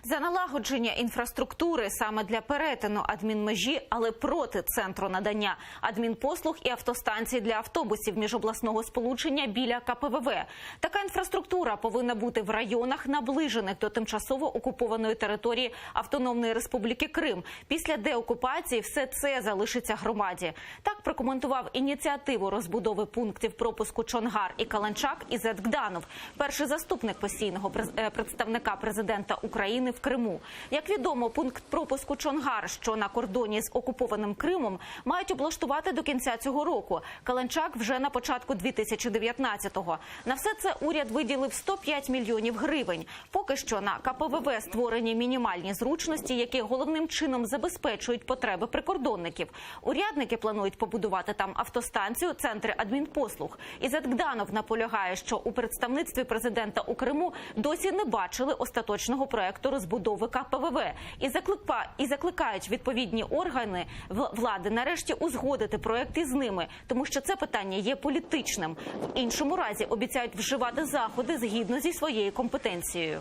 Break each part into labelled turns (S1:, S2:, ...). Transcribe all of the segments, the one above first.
S1: За налагодження інфраструктури саме для перетину адмінмежі, але проти центру надання адмінпослуг і автостанцій для автобусів міжобласного сполучення біля КПВВ. Така інфраструктура повинна бути в районах, наближених до тимчасово окупованої території Автономної Республіки Крим. Після деокупації все це залишиться громаді. Так прокоментував ініціативу розбудови пунктів пропуску Чонгар і Каланчак Ізет Гданов, перший заступник постійного представника президента України в Криму. Як відомо, пункт пропуску Чонгар, що на кордоні з окупованим Кримом, мають облаштувати до кінця цього року. Каланчак вже на початку 2019-го. На все це уряд виділив 105 мільйонів гривень. Поки що на КПВВ створені мінімальні зручності, які головним чином забезпечують потреби прикордонників. Урядники планують побудувати там автостанцію, центри адмінпослуг. Ізет Гданов наполягає, що у представництві президента у Криму досі не бачили остаточного проекту розбудови КПВВ і закликають відповідні органи влади нарешті узгодити проект із ними, тому що це питання є політичним. В іншому разі обіцяють вживати заходи згідно зі своєю компетенцією.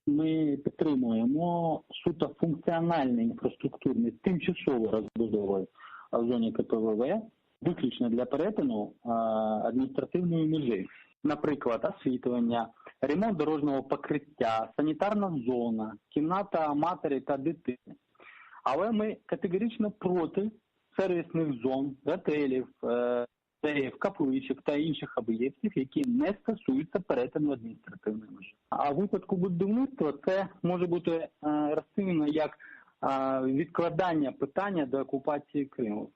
S2: Ми підтримуємо суто функціональні інфраструктурні тимчасові розбудови в зоні КПВВ, виключно для перетину адміністративної межі. Наприклад, освітлення, ремонт дорожнього покриття, санітарна зона, кімната матері та дитини. Але ми категорично проти сервісних зон, готелів, капличок та інших об'єктів, які не стосуються перетину адміністративної межі. А в випадку будівництва це може бути розцінено як відкладання питання до окупації Криму.